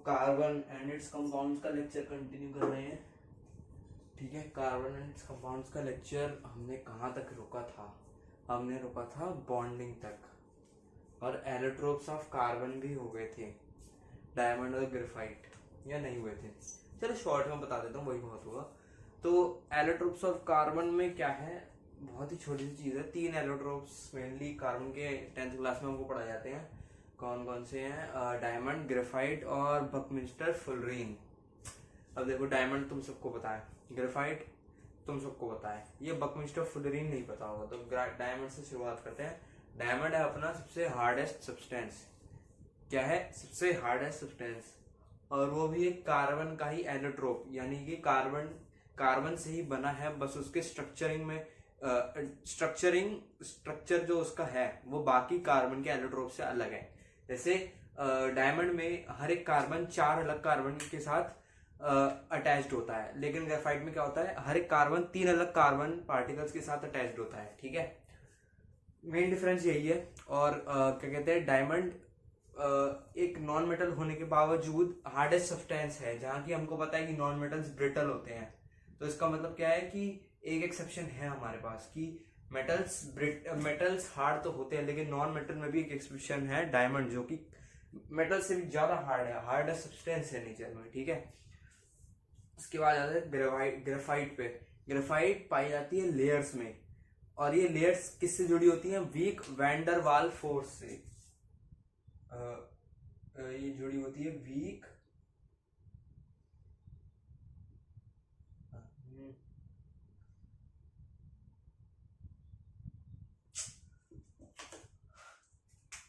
Carbon and it's compounds का lecture continue कर रहे हैं। ठीक है, कार्बन एंड इट्स कंपाउंड्स का लेक्चर हमने कहाँ तक रोका था? हमने रोका था बॉन्डिंग तक, और एलोट्रोप्स ऑफ कार्बन भी हो गए थे, डायमंड और ग्रेफाइट, या नहीं हुए थे? चलो शॉर्ट में बता देता हूँ, वही बहुत हुआ। तो एलोट्रोप्स ऑफ कार्बन में क्या है, बहुत ही छोटी सी चीज़ है। 3 एलोट्रोप्स मेनली कार्बन के 10th क्लास में हमको पढ़ाए जाते हैं। कौन कौन से हैं? डायमंड, ग्रेफाइट और बकमिंस्टर फुलरीन। अब देखो, डायमंड तुम सबको पता है, ग्रेफाइट तुम सबको पता है, ये बकमिंस्टर फुलरीन नहीं पता होगा। तो डायमंड से शुरुआत करते हैं। डायमंड है अपना सबसे हार्डेस्ट सब्सटेंस। क्या है? सबसे हार्डेस्ट सब्सटेंस, और वो भी एक कार्बन का ही एलोट्रोप, यानी कि कार्बन से ही बना है, बस उसके स्ट्रक्चरिंग में स्ट्रक्चर जो उसका है वो बाकी कार्बन के एलोट्रोप से अलग है। जैसे डायमंड में हर एक कार्बन 4 अलग कार्बन के साथ अटैच्ड होता है, लेकिन ग्रेफाइट में क्या होता है, हर एक कार्बन 3 अलग कार्बन पार्टिकल्स के साथ अटैच्ड होता है। ठीक है, मेन डिफरेंस यही है। और क्या कहते हैं, डायमंड एक नॉन मेटल होने के बावजूद हार्डेस्ट सब्सटेंस है, जहाँ की हमको पता है कि नॉन मेटल्स ब्रिटल होते हैं। तो इसका मतलब क्या है कि एक एक्सेप्शन है हमारे पास कि मेटल्स हार्ड तो होते हैं, लेकिन नॉन मेटल में भी एक एक्सेप्शन है, डायमंड, जो कि मेटल से भी ज्यादा हार्ड है, हार्डेस्ट सब्सटेंस है नेचर में। ठीक है, इसके बाद आता है ग्रेफाइट पे। ग्रेफाइट पाई जाती है लेयर्स में, और ये लेयर्स किससे जुड़ी होती हैं? वीक वैंडर वाल फोर्स से। ये जुड़ी होती है वीक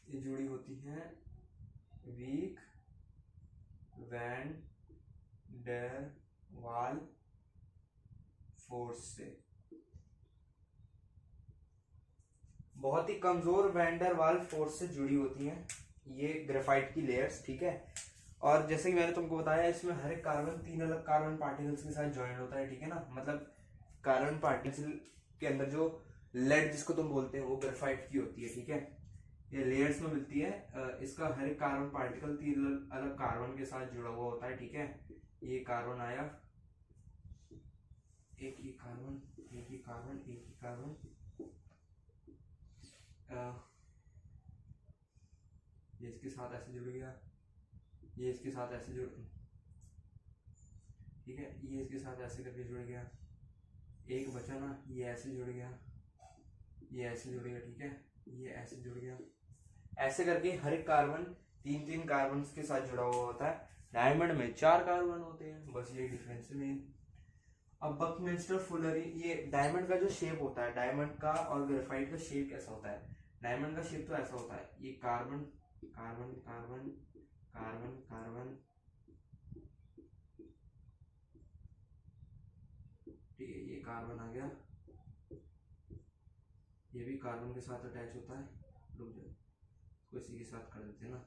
ये जुड़ी होती है weak van der Waals force से। बहुत ही कमजोर वैंडर वाल फोर्स से जुड़ी होती हैं ये ग्रेफाइट की लेयर्स। ठीक है, और जैसे कि मैंने तुमको बताया, इसमें हर एक कार्बन 3 अलग कार्बन पार्टिकल्स के साथ ज्वाइन होता है। ठीक है ना, मतलब कार्बन पार्टिकल के अंदर जो लेड जिसको तुम बोलते हैं वो ग्रेफाइट की होती है। ठीक है, ये लेयर्स में मिलती है। इसका हर एक कार्बन पार्टिकल 3 अलग कार्बन के साथ जुड़ा हुआ होता है। ठीक है, ये कार्बन आया, एक ही कार्बन, एक ही कार्बन, एक ही कार्बन, ये इसके साथ ऐसे जुड़ गया, ये इसके साथ ऐसे जुड़, ठीक है, ये इसके साथ ऐसे करके जुड़ गया, एक बचा ना, ये ऐसे जुड़ गया, ये ऐसे जुड़ गया। ठीक है, ये ऐसे जुड़ गया, ऐसे करके हर एक कार्बन 3 कार्बन के साथ जुड़ा हुआ होता है। डायमंड में 4 कार्बन होते हैं, बस ये डिफरेंस है मेन। अब बकमिंस्टर फुलरीन, ये डायमंड का जो शेप होता है, डायमंड का और ग्रेफाइट का शेप कैसा होता है? डायमंड का शेप तो ऐसा होता है, ये carbon carbon carbon carbon carbon, ठीक है, ये कार्बन आ गया, ये भी कार्बन के साथ अटैच होता है। रुक जाओ, इसको इसी के साथ कर देते हैं ना।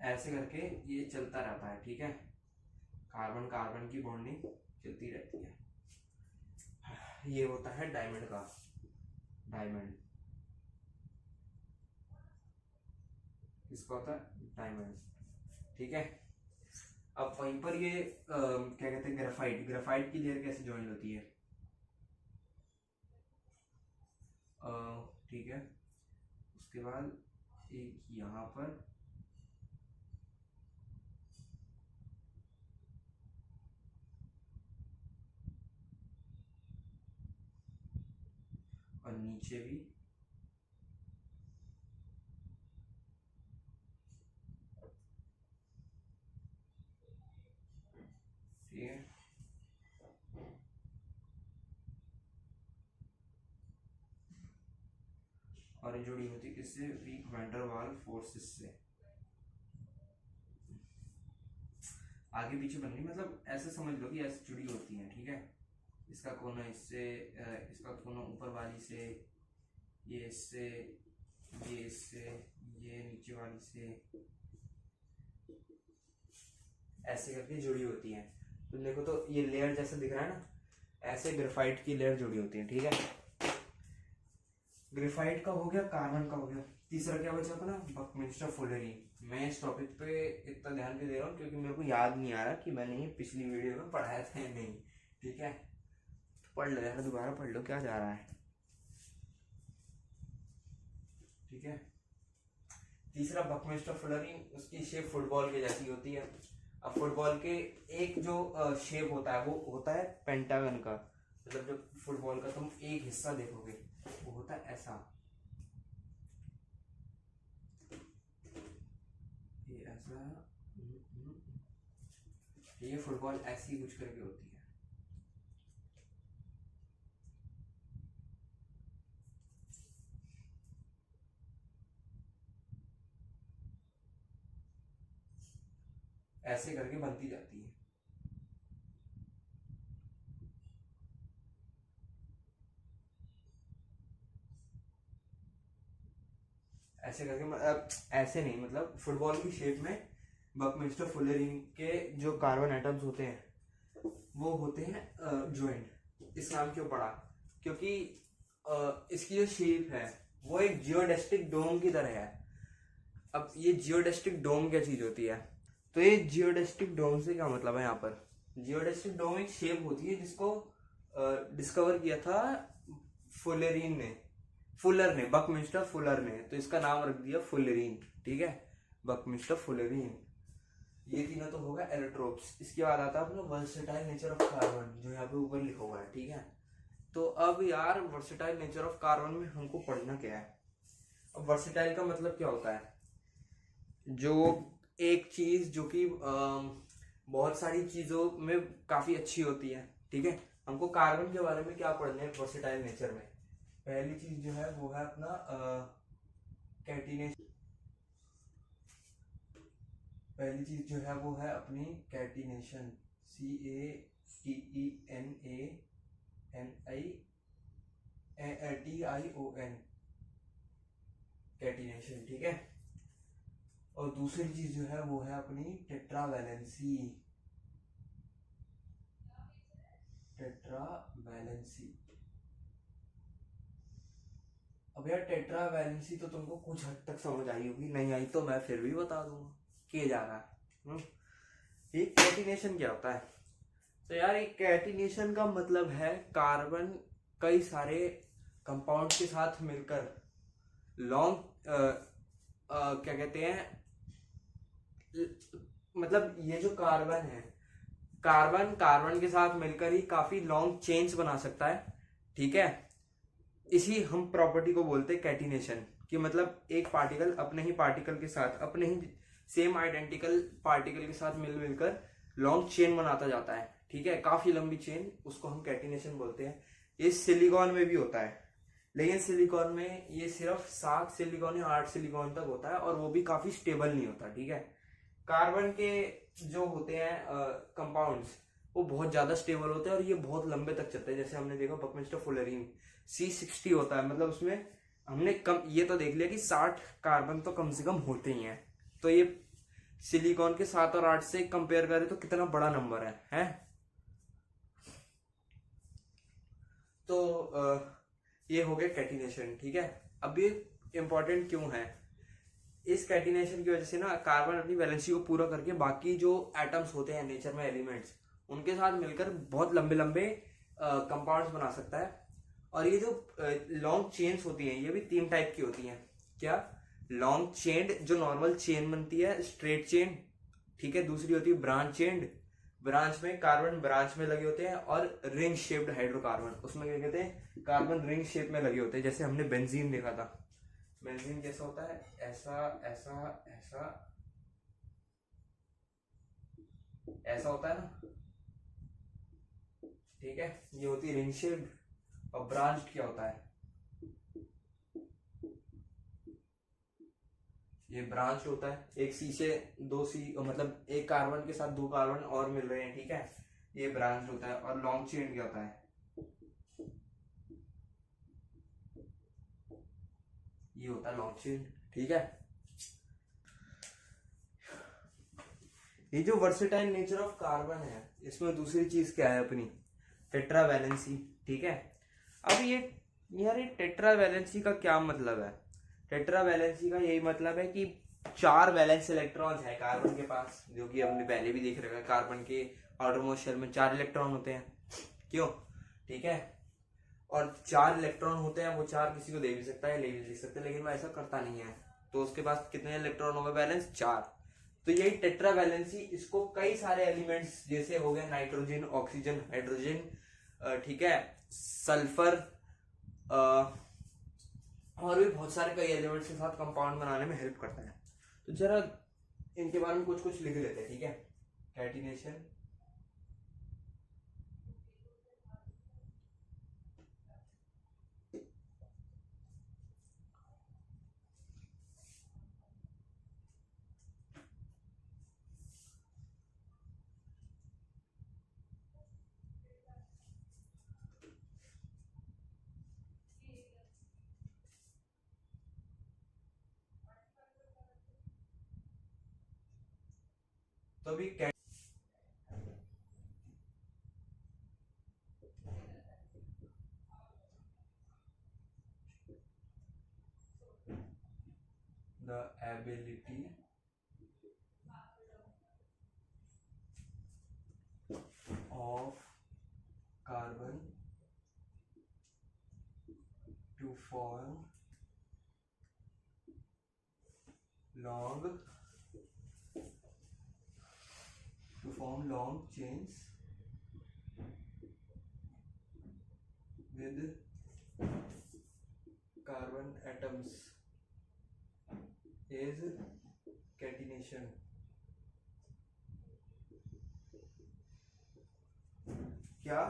ऐसे करके ये चलता रहता है। ठीक है, कार्बन कार्बन की बॉन्डिंग चलती रहती है। ये होता है डायमंड का, डायमंड इसका होता है डायमंड। ठीक है, अब वहीं पर ये क्या कहते हैं, ग्रेफाइट की लेयर कैसे ज्वाइन होती है? ठीक है, उसके बाद एक यहाँ पर, और नीचे भी, ठीक है, और ये जुड़ी होती है किससे? वीक वैंडर वाल फोर्सेस से। आगे पीछे बन रही, मतलब ऐसे समझ लो कि ऐसे जुड़ी होती हैं। ठीक है, इसका कोना इससे, इसका कोना ऊपर वाली से, ये इससे, ये इससे, ये नीचे वाली से, ऐसे करके जुड़ी होती हैं। तो देखो, तो ये लेयर जैसे दिख रहा है ना, ऐसे ग्रेफाइट की लेयर जुड़ी होती है, ठीक है। ग्रेफाइट का हो गया, कार्बन का हो गया, तीसरा क्या बचा अपना, बकमिंस्टर फुलरिन। मैं इस टॉपिक पे इतना ध्यान भी दे रहा हूँ क्योंकि मेरे को याद नहीं आ रहा कि मैंने ये पिछली वीडियो में पढ़ाया था या नहीं, ठीक है। तो पढ़ लो यार, दोबारा पढ़ लो, क्या जा रहा है, ठीक है। तीसरा बकमिंस्टर फुलरिन, उसकी शेप फुटबॉल के जैसी होती है। अब फुटबॉल के एक जो शेप होता है वो होता है पेंटागन का, मतलब जब फुटबॉल का तुम एक हिस्सा देखोगे वो होता है ऐसा, ये ऐसा, ये फुटबॉल ऐसी कुछ करके होती है। ऐसे करके बनती जाती है। ऐसे करके ऐसे नहीं, मतलब फुटबॉल की शेप में बकमिंस्टर फुलरिन के जो कार्बन एटम्स होते हैं वो होते हैं ज्वाइंट। इस नाम क्यों पड़ा, क्योंकि इसकी जो शेप है वो एक जियोडेस्टिक डोम की तरह है। अब ये जियोडेस्टिक डोम क्या चीज होती है, तो ये जियोडेस्टिक डोम से क्या मतलब है, यहाँ पर जियोडेस्टिक डोम एक शेप होती है जिसको डिस्कवर किया था फुलरिन ने, फुलर ने, बकमिंस्टर फुलर ने, तो इसका नाम रख दिया फुलरिन, ठीक है, बकमिंस्टर फुलरिन। ये तीनों तो होगा एलोट्रोप्स। इसके बाद आता है अपना वर्सेटाइल नेचर ऑफ कार्बन, जो यहाँ पे ऊपर लिखा हुआ है, ठीक है। तो अब यार वर्सेटाइल नेचर ऑफ कार्बन में हमको पढ़ना क्या है। अब वर्सेटाइल का मतलब क्या होता है, जो एक चीज जो कि बहुत सारी चीजों में काफी अच्छी होती है, ठीक है। हमको कार्बन के बारे में क्या पढ़ना है वर्सेटाइल नेचर में, पहली चीज जो है वो है अपना कैटिनेशन। पहली चीज जो है वो है अपनी कैटिनेशन, CATENANITION, कैटिनेशन, ठीक है। और दूसरी चीज जो है वो है अपनी टेट्रावैलेंसी, टेट्रावैलेंसी। अब यार टेट्रावैलेंसी तो तुमको कुछ हद तक समझ आई होगी, नहीं आई तो मैं फिर भी बता दूंगा किए जा रहा है। ये कैटिनेशन क्या होता है, तो यार एक कैटिनेशन का मतलब है कार्बन कई सारे कंपाउंड के साथ मिलकर लॉन्ग क्या कहते हैं, मतलब ये जो कार्बन है, कार्बन कार्बन के साथ मिलकर ही काफी लॉन्ग चेन्स बना सकता है, ठीक है। इसी हम प्रॉपर्टी को बोलते हैं कैटिनेशन, कि मतलब एक पार्टिकल अपने ही पार्टिकल के साथ, अपने ही सेम आइडेंटिकल पार्टिकल के साथ मिलकर लॉन्ग चेन बनाता जाता है, ठीक है, काफी लंबी चेन, उसको हम कैटिनेशन बोलते हैं। ये सिलिकॉन में भी होता है, लेकिन सिलिकॉन में ये सिर्फ 7 सिलिकॉन या 8 सिलिकॉन तक होता है और वो भी काफी स्टेबल नहीं होता, ठीक है। कार्बन के जो होते हैं कंपाउंड्स वो बहुत ज्यादा स्टेबल होते हैं और ये बहुत लंबे तक चलते हैं। जैसे हमने देखा बकमिंस्टर फुलरिन C60 होता है, मतलब उसमें हमने कम ये तो देख लिया कि 60 कार्बन तो कम से कम होते ही हैं, तो ये सिलिकॉन के 7 और 8 से कंपेयर करें तो कितना बड़ा नंबर है? तो ये हो गया कैटिनेशन, ठीक है। अब ये इंपॉर्टेंट क्यों है, इस कैटिनेशन की वजह से ना कार्बन अपनी वैलेंसी को पूरा करके बाकी जो एटम्स होते हैं नेचर में, एलिमेंट्स, उनके साथ मिलकर बहुत लंबे लंबे कंपाउंड्स बना सकता है। और ये जो लॉन्ग चेन्स होती हैं ये भी 3 टाइप की होती हैं। क्या, लॉन्ग चेन्ड जो नॉर्मल चेन बनती है, स्ट्रेट चेन, ठीक है। दूसरी होती है ब्रांच चेन्ड, ब्रांच में कार्बन ब्रांच में लगे होते हैं। और रिंग शेप्ड हाइड्रोकार्बन, उसमें क्या कहते हैं, कार्बन रिंग शेप में लगे होते हैं। जैसे हमने बेंजीन देखा था, बेंजीन कैसा होता है, ऐसा ऐसा ऐसा ऐसा होता है ना, ठीक है। ये होती है रिंग शेप्ड। और ब्रांच क्या होता है, ये ब्रांच होता है, एक सी से 2 सी, मतलब एक कार्बन के साथ 2 कार्बन और मिल रहे हैं, ठीक है, ये ब्रांच होता है। और लॉन्ग चेन क्या होता है, ये होता है लॉन्ग चेन, ठीक है। ये जो वर्सेटाइल नेचर ऑफ कार्बन है, इसमें दूसरी चीज क्या है अपनी टेट्रा वैलेंसी, ठीक है। अब ये यार ये टेट्रा वैलेंसी का क्या मतलब है? टेट्रा वैलेंसी का यही मतलब है कि 4 वैलेंस इलेक्ट्रॉन्स है कार्बन के पास, जो कि हमने पहले भी देख रखा है। कार्बन के आउटरमोस्ट शेल में 4 इलेक्ट्रॉन होते हैं, क्यों, ठीक है। और 4 इलेक्ट्रॉन होते हैं, वो 4 किसी को दे भी सकता है, ले भी दे सकता है, लेकिन वो ऐसा करता नहीं है। तो उसके पास कितने इलेक्ट्रॉन हो गए बैलेंस? 4। तो यही टेट्रा वैलेंसी, इसको कई सारे एलिमेंट्स जैसे हो गए नाइट्रोजन, ऑक्सीजन, हाइड्रोजन, ठीक है, सल्फर, और भी बहुत सारे कई एलिमेंट्स के साथ कंपाउंड बनाने में हेल्प करता है। तो जरा इनके बारे में कुछ कुछ लिख लेते हैं, ठीक है। कैटिनेशन, तो अभी the ability of carbon to form long chains with carbon atoms is catenation। क्या?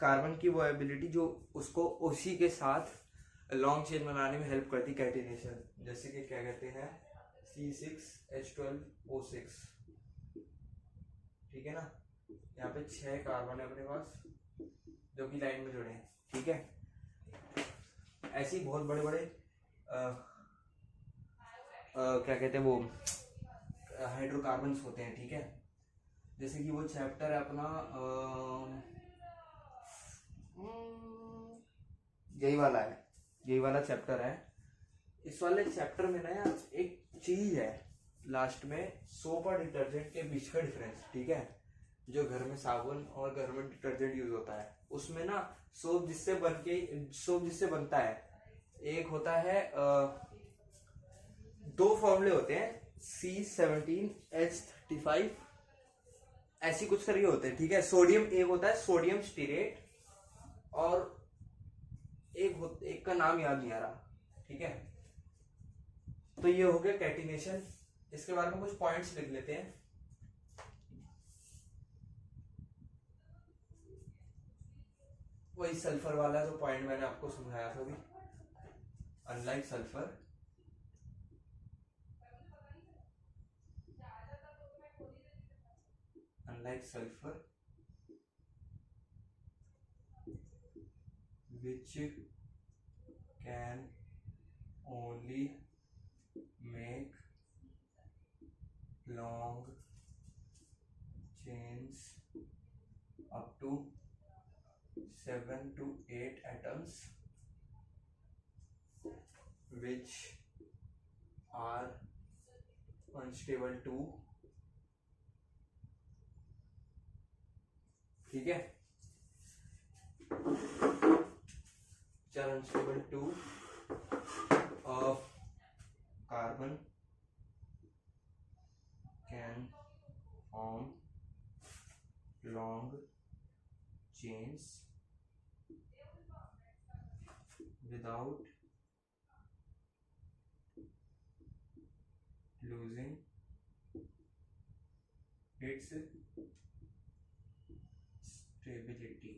कार्बन की वो एबिलिटी जो उसको उसी के साथ लॉन्ग चेन बनाने में हेल्प करती, कैटिनेशन। जैसे कि क्या कहते हैं, C6H12O6, ठीक है ना। यहाँ पे 6 कार्बन है अपने पास जो कि लाइन में जुड़े हैं, ठीक है। ऐसे ही बहुत बड़े बड़े क्या कहते हैं वो हाइड्रोकार्बन्स होते हैं, ठीक है। जैसे कि वो चैप्टर है अपना यही वाला चैप्टर है। इस वाले चैप्टर में ना यार एक चीज है लास्ट में, सोप और डिटर्जेंट के बीच का डिफरेंस, ठीक है। जो घर में साबुन और घर में डिटर्जेंट यूज होता है, उसमें ना सोप जिससे बनता है, एक होता है 2 फॉर्मूले होते हैं, C17H35 ऐसी कुछ करके होते हैं, ठीक है। सोडियम एक होता है सोडियम स्टीरेट, और एक का नाम याद नहीं आ रहा, ठीक है। तो ये हो गया कैटिनेशन। इसके बारे में कुछ पॉइंट्स लिख लेते हैं। वही सल्फर वाला जो पॉइंट मैंने आपको समझाया था अभी, unlike sulphur which can only make long chains up to 7 to 8 atoms, which are unstable too, ठीक है। unstable too of carbon can form long chains without losing its stability,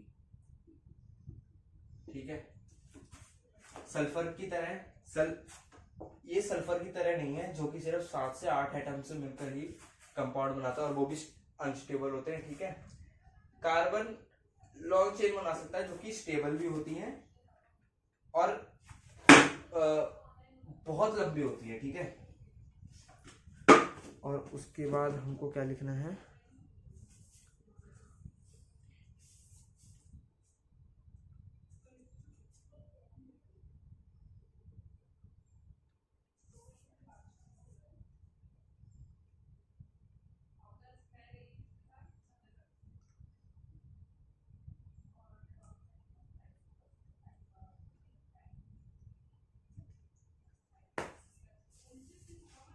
ठीक है। सल्फर की तरह ये सल्फर की तरह नहीं है जो कि सिर्फ 7 से 8 एटम से मिलकर ही कंपाउंड बनाता है, और वो भी अनस्टेबल होते हैं, ठीक है। कार्बन लॉन्ग चेन बना सकता है जो कि स्टेबल भी होती हैं और बहुत लंबी होती है, ठीक है। और उसके बाद हमको क्या लिखना है,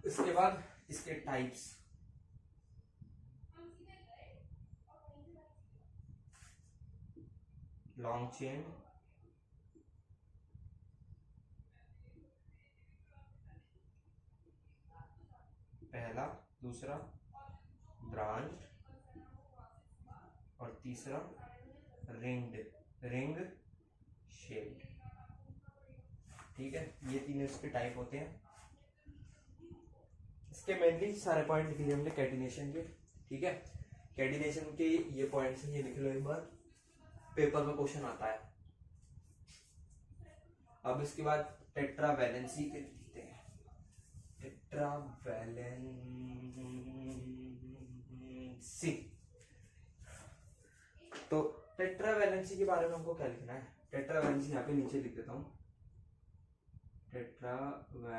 इसके बाद इसके टाइप्स, लॉन्ग चेन, पहला, दूसरा ब्रांच, और तीसरा रिंग शेप्ड। ठीक है, ये तीनों इसके टाइप होते हैं। इसके मेनली सारे पॉइंट लिखे हमने कैटिनेशन के। ठीक है, कैटिनेशन के ये पॉइंट्स हैं, ये लिख लो एक बार, पेपर में क्वेश्चन आता है। अब इसके बाद टेट्रावैलेंसी के लिखते हैं, टेट्रावैलेंसी। तो टेट्रावैलेंसी के बारे में हमको क्या लिखना है, टेट्रावैलेंसी यहाँ पे नीचे लिख देता हूं, tetravalency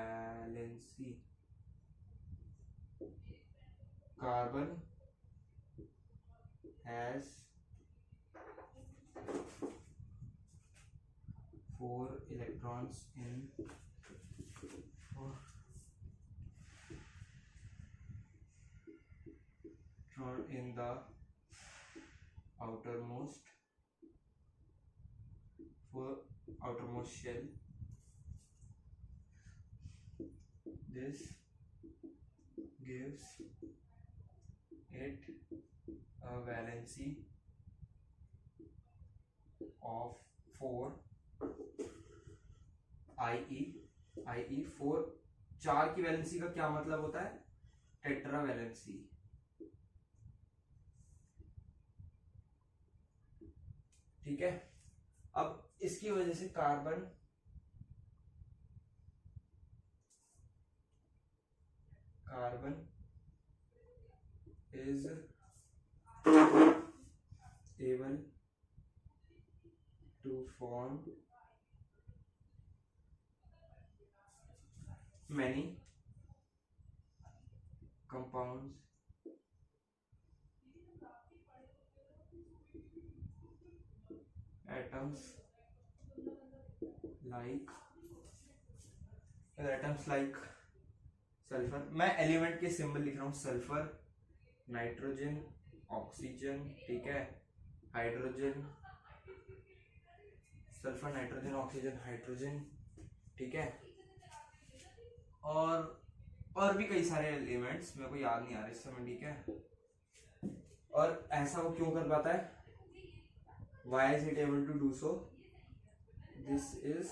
carbon has 4 electrons in the outermost shell. This gives it a valency of 4, i.e. 4। 4 की वैलेंसी का क्या मतलब होता है, टेट्रावैलेंसी। ठीक है, अब इसकी वजह से carbon is able to form many compounds atoms like sulphur. मैं एलिमेंट के सिंबल लिख रहा हूं, सल्फर, नाइट्रोजन, ऑक्सीजन, ठीक है, hydrogen, sulphur, nitrogen, oxygen, hydrogen, ठीक है, और भी कई सारे एलिमेंट्स मेरे को याद नहीं आ रहे इस समय। ठीक है, और ऐसा वो क्यों कर पाता है, why is it able to do so? This is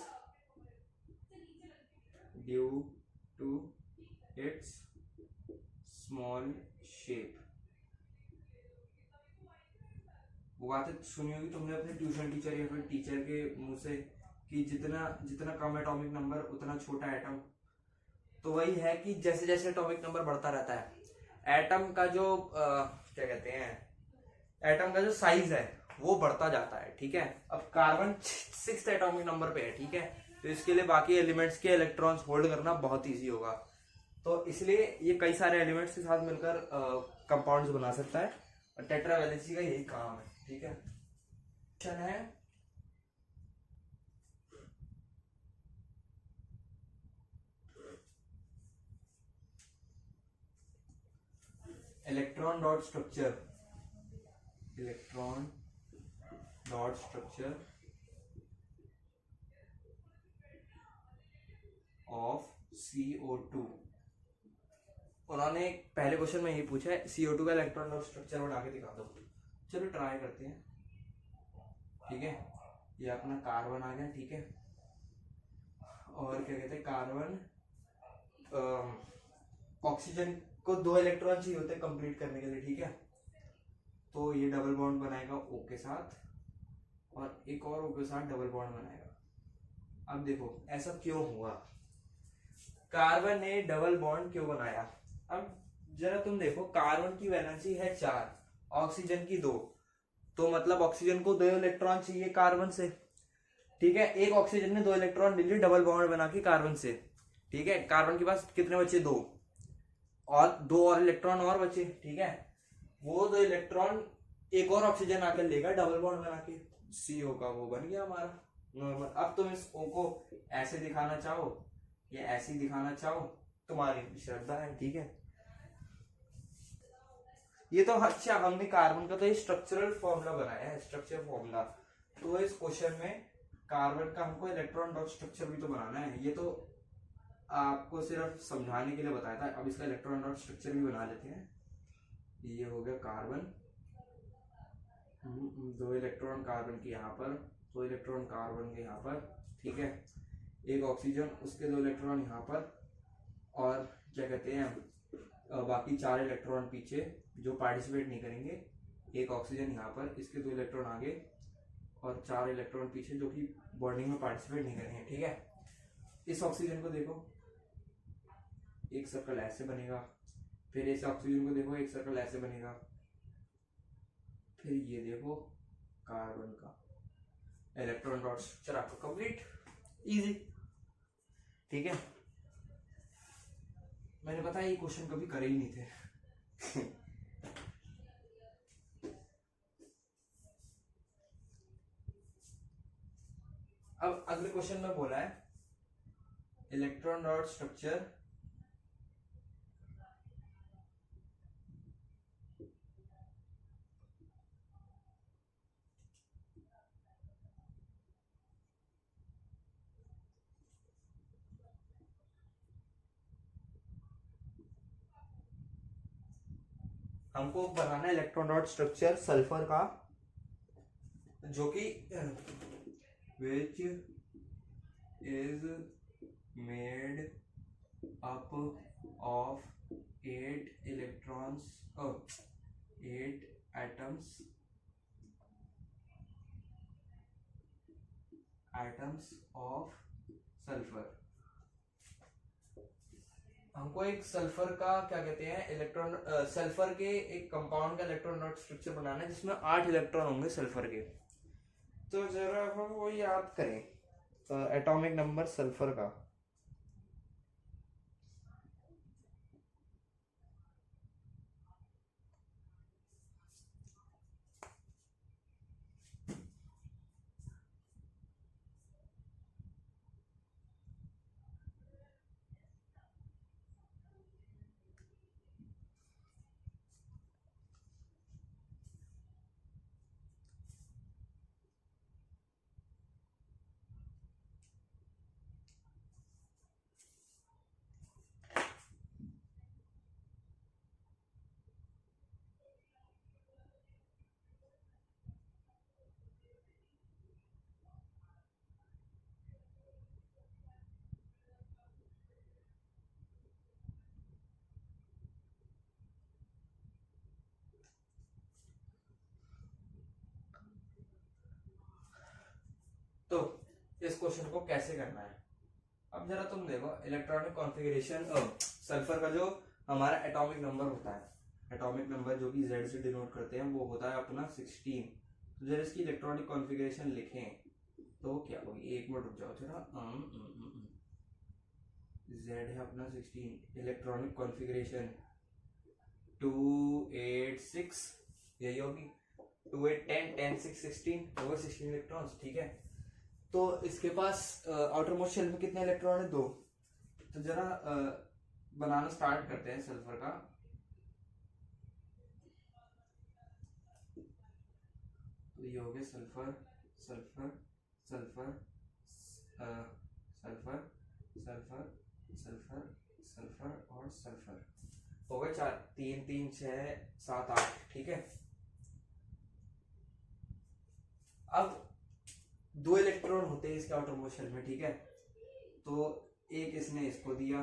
due to its small shape। वो बातें सुनी होगी तुमने अपने ट्यूशन टीचर या फिर टीचर के मुंह से कि जितना कम एटॉमिक नंबर उतना छोटा एटम। तो वही है कि जैसे जैसे एटॉमिक नंबर बढ़ता रहता है, एटम का जो क्या कहते हैं, एटम का जो साइज है वो बढ़ता जाता है। ठीक है, अब कार्बन 6th एटॉमिक नंबर पे है। ठीक है, तो इसके लिए बाकी एलिमेंट्स के इलेक्ट्रॉन्स होल्ड करना बहुत इजी होगा। तो इसलिए ये कई सारे एलिमेंट्स के साथ मिलकर कंपाउंड्स बना सकता है, और टेट्रावैलेंसी का यही काम है। ठीक है, क्वेश्चन है electron dot structure of CO2। उन्होंने पहले क्वेश्चन में यही पूछा है, CO2 का इलेक्ट्रॉन डॉट स्ट्रक्चर बना के दिखा दो। चलो ट्राई करते हैं। ठीक है, ये अपना कार्बन आ गया। ठीक है, और क्या कहते हैं, कार्बन ऑक्सीजन को 2 इलेक्ट्रॉन चाहिए होते हैं कंप्लीट करने के लिए। ठीक है, तो ये डबल बॉन्ड बनाएगा O के साथ, और एक और O के साथ डबल बॉन्ड बनाएगा। अब देखो ऐसा क्यों हुआ, कार्बन ने डबल बॉन्ड क्यों बनाया। अब जरा तुम देखो, कार्बन की वैलेंसी है 4, ऑक्सीजन की 2, तो मतलब ऑक्सीजन को 2 इलेक्ट्रॉन चाहिए कार्बन से। ठीक है, एक ऑक्सीजन ने 2 इलेक्ट्रॉन ले लिए डबल बॉन्ड बना के कार्बन से। ठीक है, कार्बन के पास कितने बचे, 2, और 2 और इलेक्ट्रॉन और बचे। ठीक है, वो 2 इलेक्ट्रॉन एक और ऑक्सीजन आकर लेगा डबल बॉन्ड बना के, CO का वो बन गया हमारा नॉर्मल। अब तुम इस O को ऐसे दिखाना चाहो या ऐसे दिखाना चाहो तुम्हारी श्रद्धा है, ठीक है। ये तो अच्छा, हमने कार्बन का तो ये स्ट्रक्चरल फॉर्मूला बनाया है, स्ट्रक्चर फॉर्मूला। तो इस क्वेश्चन में कार्बन का हमको इलेक्ट्रॉन डॉट स्ट्रक्चर भी तो बनाना है। ये तो आपको सिर्फ समझाने के लिए बताया था, अब इसका इलेक्ट्रॉन डॉट स्ट्रक्चर भी बना लेते हैं। ये हो गया कार्बन, 2 इलेक्ट्रॉन कार्बन के यहाँ पर, 2 इलेक्ट्रॉन कार्बन के यहाँ पर, ठीक है। एक ऑक्सीजन, उसके 2 इलेक्ट्रॉन यहाँ पर, और क्या कहते हैं बाकी 4 इलेक्ट्रॉन पीछे जो पार्टिसिपेट नहीं करेंगे। एक ऑक्सीजन यहाँ पर, इसके 2 इलेक्ट्रॉन आगे और 4 इलेक्ट्रॉन पीछे जो कि बॉन्डिंग में पार्टिसिपेट नहीं करेंगे, ठीक है। इस ऑक्सीजन को देखो, एक सर्कल ऐसे बनेगा, फिर इस ऑक्सीजन को देखो, एक सर्कल ऐसे बनेगा, फिर ये देखो कार्बन का इलेक्ट्रॉन डॉट स्ट्रक्चर आपका कंप्लीट, इजी, ठीक है। मैंने बताया ये क्वेश्चन कभी करे ही नहीं थे। अब अगले क्वेश्चन में बोला है इलेक्ट्रॉन डॉट स्ट्रक्चर हमको बनाना है इलेक्ट्रॉन डॉट स्ट्रक्चर सल्फर का, जो कि which is made up of 8 electrons 8 atoms of sulphur. हमको एक सल्फर का क्या कहते हैं इलेक्ट्रॉन, सल्फर के एक कंपाउंड का इलेक्ट्रॉन डॉट स्ट्रक्चर बनाना है जिसमें 8 इलेक्ट्रॉन होंगे सल्फर के। तो जरा हम वो याद करें एटॉमिक नंबर सल्फर का। तो इस क्वेश्चन को कैसे करना है, अब जरा तुम देखो इलेक्ट्रॉनिक कॉन्फ़िगरेशन सल्फर का जो हमारा एटॉमिक नंबर होता है, एटॉमिक नंबर जो कि Z से डिनोट करते हैं वो होता है अपना 16। तो जरा इसकी इलेक्ट्रॉनिक कॉन्फ़िगरेशन लिखें तो क्या होगी, एक मिनट रुक जाओ जरा। Z है अपना 16, इलेक्ट्रॉनिक कॉन्फ़िगरेशन 2 8 6, यही होगी 2 8 10 10 6 16 होगा 16 इलेक्ट्रॉन्स, ठीक है। तो इसके पास आउटर मोस्ट शेल में कितने इलेक्ट्रॉन है, 2। तो जरा बनाना स्टार्ट करते हैं सल्फर का। तो ये हो गया sulphur sulphur sulphur sulphur sulphur sulphur sulphur और सल्फर हो गए 4, 3 3 6 7 8, ठीक है। अब 2 इलेक्ट्रॉन होते हैं इसके आउटर मोस्ट शेल में, ठीक है। तो एक इसने इसको दिया,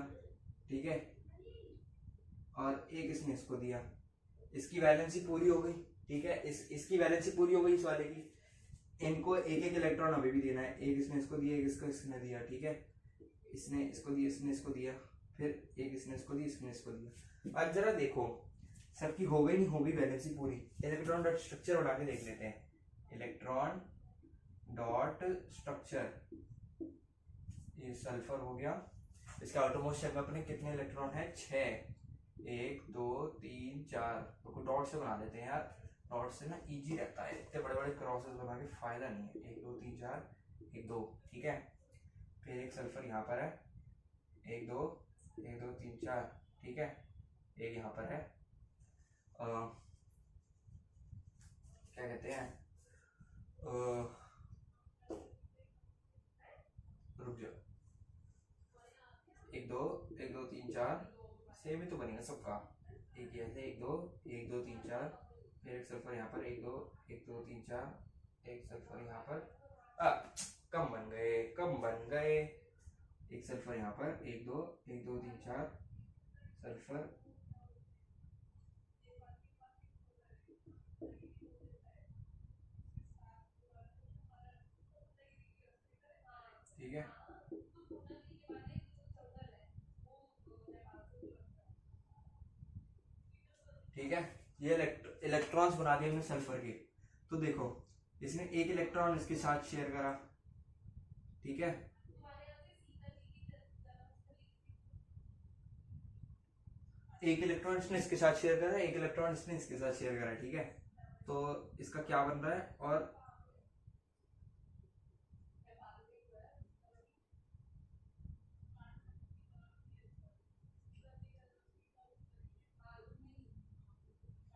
ठीक है, और एक इसने इसको दिया, इसकी वैलेंसी पूरी हो गई, ठीक है। इसकी वैलेंसी पूरी हो गई इस वाले की। इनको एक एक इलेक्ट्रॉन अभी भी देना है, एक इसने इसको दिया, एक इसको इसने दिया, ठीक है। इसने इसको दिया, इसने इसको दिया, फिर एक इसने इसको दिया, इसने इसको दिया। अब जरा देखो सबकी हो गई नहीं होगी वैलेंसी पूरी, इलेक्ट्रॉन डॉट स्ट्रक्चर बना के देख लेते हैं। इलेक्ट्रॉन डॉट स्ट्रक्चर, ये सल्फर हो गया, इसके आउटर मोस्ट शेल में अपने कितने इलेक्ट्रॉन है, 6, 1 2 3 4। तो डॉट से बना देते हैं यार, डॉट से ना इजी रहता है, इतने बड़े बड़े क्रॉसेस बना के फायदा नहीं है। 1 2 3 4 1 2, ठीक है। फिर एक सल्फर यहाँ पर है, 1 2 1 2 3 4, ठीक है। एक यहाँ पर है क्या कहते हैं, रुक जाओ, 1 2 1 2 3 4 सेम ही तो बनेगा सबका। एक ऐसे 1 2 1 2 3 4, फिर एक सल्फर यहाँ पर 1 2 1 2 3 4, एक सल्फर यहाँ पर, कम बन गए, कम बन गए। एक सल्फर यहाँ पर 1 2 1 2 3 4 सल्फर, ठीक है। ठीक है, ये इलेक्ट्रॉन्स बना दिए हमने सल्फर के। तो देखो इसने एक इलेक्ट्रॉन इसके साथ शेयर करा, ठीक है। एक इलेक्ट्रॉन इसने इसके साथ शेयर करा, एक इलेक्ट्रॉन इसने इसके साथ शेयर करा, ठीक है। तो इसका क्या बन रहा है, और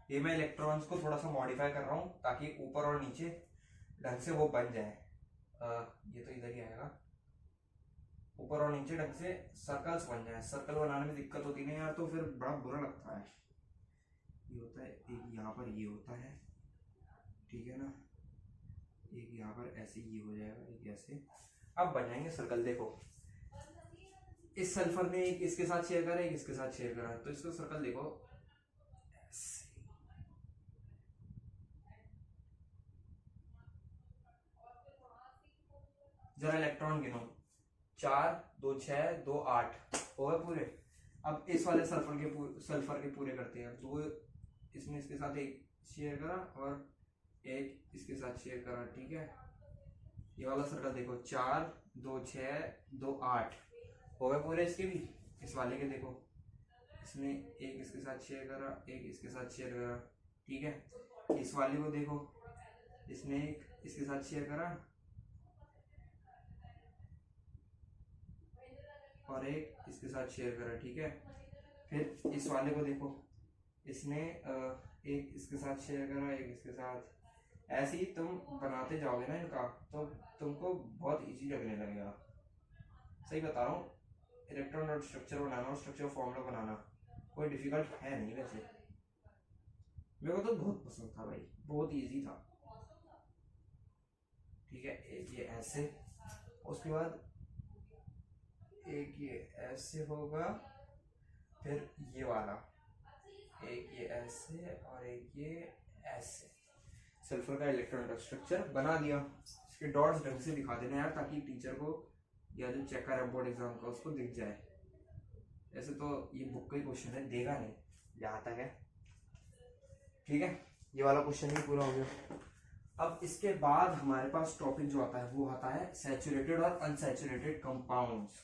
ये मैं इलेक्ट्रॉन्स को थोड़ा सा मॉडिफाई कर रहा हूँ ताकि ऊपर और नीचे ढंग से वो बन जाए। ये तो इधर ही आएगा, ऊपर और नीचे ढंग से सर्कल्स बन जाए। सर्कल बनाने में दिक्कत होती नहीं यार, तो फिर बड़ा बुरा लगता है। ये होता है, एक यहाँ पर ये होता है, ठीक है ना, एक यहाँ पर ऐसे ये हो जाएगा, एक ऐसे। अब बन जाएंगे सर्कल। देखो इस सल्फर ने एक इसके साथ शेयर करा, एक इसके साथ शेयर करा, तो इसका सर्कल देखो जरा इलेक्ट्रॉन गिनो, 4 2 6 2 8 हो गए पूरे। अब इस वाले सल्फर के पूरे करते हैं। तो इसने इसके साथ एक शेयर करा और एक इसके साथ शेयर करा, ठीक है। ये वाला सर्कल देखो, 4 2 6 2 8 हो गए पूरे इसके भी। इस वाले के देखो, इसने एक इसके साथ शेयर करा, एक इसके साथ शेयर करा, ठीक है। इस वाले को देखो, इसने एक इसके साथ शेयर करा और एक इसके साथ शेयर करा, ठीक है। फिर इस वाले को देखो, इसने एक इसके साथ शेयर करा, एक इसके साथ। ऐसे ही तुम बनाते जाओगे ना इनका, तो तुमको बहुत इजी लगने लगेगा। सही बता रहा हूँ, इलेक्ट्रॉन और स्ट्रक्चर बनाना और स्ट्रक्चर फॉर्मूला बनाना कोई डिफिकल्ट है नहीं। वैसे मेरे को तो बहुत पसंद था भाई, बहुत इजी था, ठीक है। एक ये ऐसे, उसके बाद एक ये ऐसे होगा, फिर ये वाला एक ये ऐसे और एक ये ऐसे। सल्फर का इलेक्ट्रॉन स्ट्रक्चर बना दिया। इसके डॉट्स ढंग से दिखा देना यार, ताकि टीचर को या जो चेक कर बोर्ड एग्जाम का उसको दिख जाए। ऐसे तो ये बुक का ही क्वेश्चन है, देगा नहीं जहाँ तक है, ठीक है। ये वाला क्वेश्चन भी पूरा हो गया। अब इसके बाद हमारे पास टॉपिक जो आता है वो आता है सैचुरेटेड और अनसैचुरेटेड कंपाउंड्स।